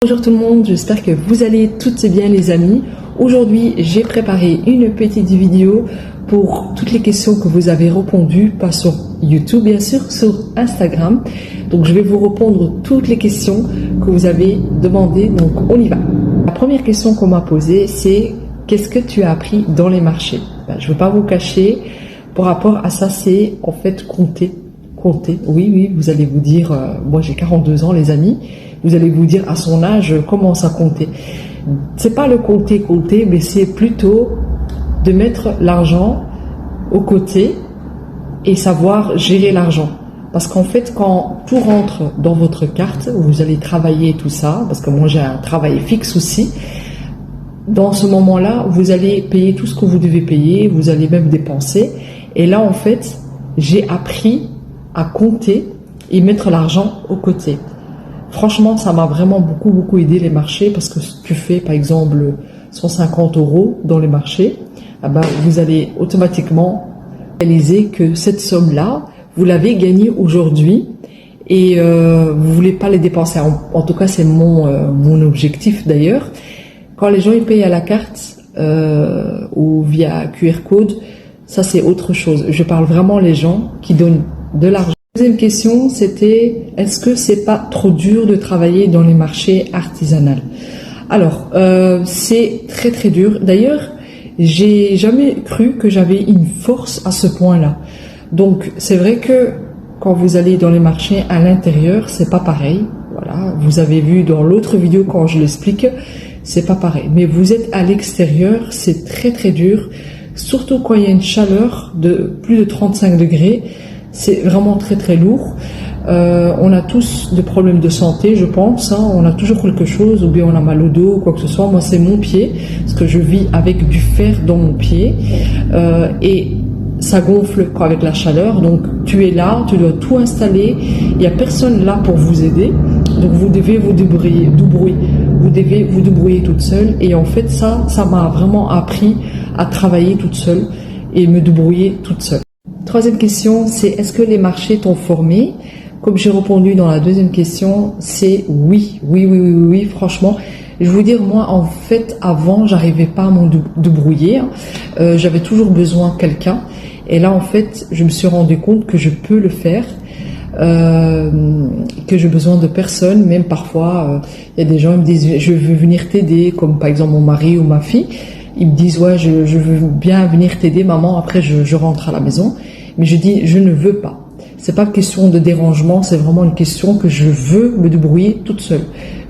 Bonjour tout le monde, j'espère que vous allez toutes et bien les amis. Aujourd'hui, j'ai préparé une petite vidéo pour toutes les questions que vous avez répondues, pas sur YouTube bien sûr, sur Instagram. Donc je vais vous répondre toutes les questions que vous avez demandées, donc on y va. La première question qu'on m'a posée, c'est qu'est-ce que tu as appris dans les marchés? Je ne veux pas vous cacher, par rapport à ça, c'est en fait compter. Oui, vous allez vous dire, moi j'ai 42 ans les amis, vous allez vous dire à son âge, comment ça compter? C'est pas le compter, mais c'est plutôt de mettre l'argent au côté et savoir gérer l'argent. Parce qu'en fait, quand tout rentre dans votre carte, vous allez travailler tout ça, parce que moi j'ai un travail fixe aussi, dans ce moment-là, vous allez payer tout ce que vous devez payer, vous allez même dépenser. Et là, en fait, j'ai appris à compter et mettre l'argent au côté. Franchement, ça m'a vraiment beaucoup aidé les marchés, parce que si tu fais par exemple 150 € dans les marchés, vous allez automatiquement réaliser que cette somme-là, vous l'avez gagnée aujourd'hui et vous voulez pas les dépenser. En tout cas, c'est mon objectif d'ailleurs. Quand les gens ils payent à la carte ou via QR code, ça c'est autre chose. Je parle vraiment les gens qui donnent de l'argent. Deuxième question, c'était est-ce que c'est pas trop dur de travailler dans les marchés artisanaux? Alors, c'est très dur. D'ailleurs, j'ai jamais cru que j'avais une force à ce point-là. Donc, c'est vrai que quand vous allez dans les marchés à l'intérieur, c'est pas pareil. Voilà, vous avez vu dans l'autre vidéo quand je l'explique, c'est pas pareil. Mais vous êtes à l'extérieur, c'est très dur. Surtout quand il y a une chaleur de plus de 35 degrés. C'est vraiment très lourd. On a tous des problèmes de santé, je pense. On a toujours quelque chose, ou bien on a mal au dos, ou quoi que ce soit. Moi, c'est mon pied, parce que je vis avec du fer dans mon pied. Et ça gonfle avec la chaleur. Donc, tu es là, tu dois tout installer. Il n'y a personne là pour vous aider. Donc, vous devez vous débrouiller. Vous devez vous débrouiller toute seule. Et en fait, ça m'a vraiment appris à travailler toute seule et me débrouiller toute seule. Troisième question, c'est est-ce que les marchés t'ont formé? Comme j'ai répondu dans la deuxième question, c'est oui, franchement. Je veux dire, moi, en fait, avant, j'arrivais pas à m'en débrouiller. J'avais toujours besoin de quelqu'un. Et là, en fait, je me suis rendu compte que je peux le faire, que j'ai besoin de personne. Même parfois, il y a des gens qui me disent, je veux venir t'aider, comme par exemple mon mari ou ma fille. Ils me disent, ouais, je veux bien venir t'aider, maman. Après, je rentre à la maison. Mais je dis, je ne veux pas. C'est pas une question de dérangement, c'est vraiment une question que je veux me débrouiller toute seule.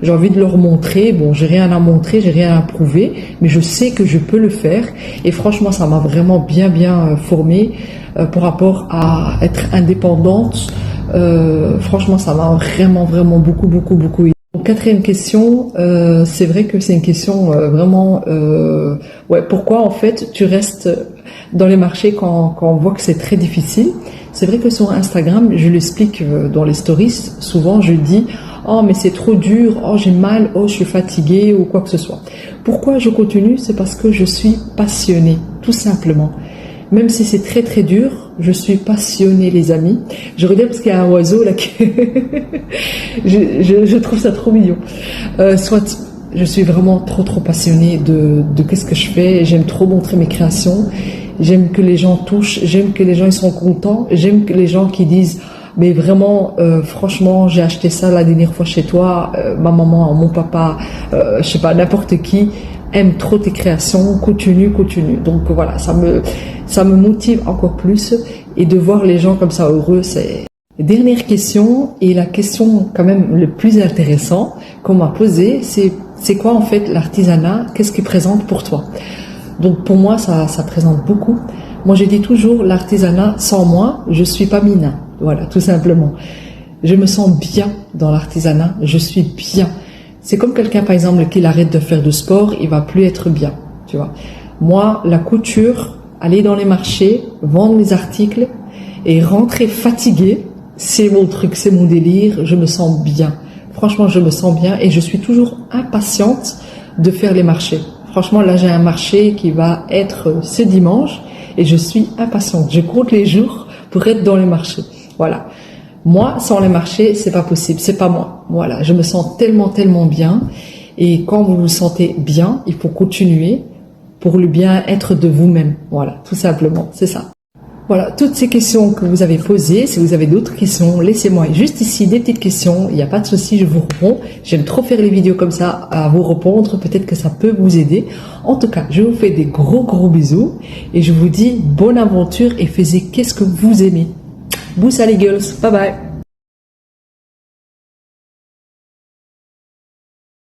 J'ai envie de leur montrer, bon, j'ai rien à montrer, j'ai rien à prouver, mais je sais que je peux le faire. Et franchement, ça m'a vraiment bien formée par rapport à être indépendante. Franchement, ça m'a vraiment beaucoup aidé. Quatrième question, c'est vrai que c'est une question vraiment, pourquoi en fait tu restes dans les marchés quand on voit que c'est très difficile? C'est vrai que sur Instagram, je l'explique dans les stories, souvent je dis « Oh mais c'est trop dur, oh j'ai mal, oh je suis fatiguée » ou quoi que ce soit. Pourquoi je continue? C'est parce que je suis passionnée, tout simplement. Même si c'est très dur, je suis passionnée les amis. Je regarde parce qu'il y a un oiseau là qui... je trouve ça trop mignon. Soit je suis vraiment trop passionnée de qu'est-ce que je fais. J'aime trop montrer mes créations. J'aime que les gens touchent. J'aime que les gens ils sont contents. J'aime que les gens qui disent mais vraiment franchement j'ai acheté ça la dernière fois chez toi. Ma maman, mon papa, je sais pas, n'importe qui aime trop tes créations, continue. Donc voilà, ça me motive encore plus, et de voir les gens comme ça heureux, c'est... Dernière question, et la question quand même le plus intéressant qu'on m'a posée, c'est quoi en fait l'artisanat? Qu'est-ce qu'il présente pour toi? Donc pour moi, ça présente beaucoup. Moi, je dis toujours, l'artisanat, sans moi, je suis pas Mina. Voilà, tout simplement. Je me sens bien dans l'artisanat, je suis bien. C'est comme quelqu'un, par exemple, qui arrête de faire de sport, il va plus être bien, tu vois. Moi, la couture, aller dans les marchés, vendre mes articles et rentrer fatiguée, c'est mon truc, c'est mon délire, je me sens bien. Franchement, je me sens bien et je suis toujours impatiente de faire les marchés. Franchement, là, j'ai un marché qui va être ce dimanche et je suis impatiente. Je compte les jours pour être dans les marchés. Voilà. Moi, sans les marcher, c'est pas possible, c'est pas moi. Voilà, je me sens tellement bien. Et quand vous vous sentez bien, il faut continuer pour le bien-être de vous-même. Voilà, tout simplement, c'est ça. Voilà, toutes ces questions que vous avez posées, si vous avez d'autres questions, laissez-moi juste ici des petites questions, il n'y a pas de souci, je vous réponds. J'aime trop faire les vidéos comme ça, à vous répondre, peut-être que ça peut vous aider. En tout cas, je vous fais des gros bisous et je vous dis bonne aventure et faites qu'est-ce que vous aimez. Boussa les girls, bye bye.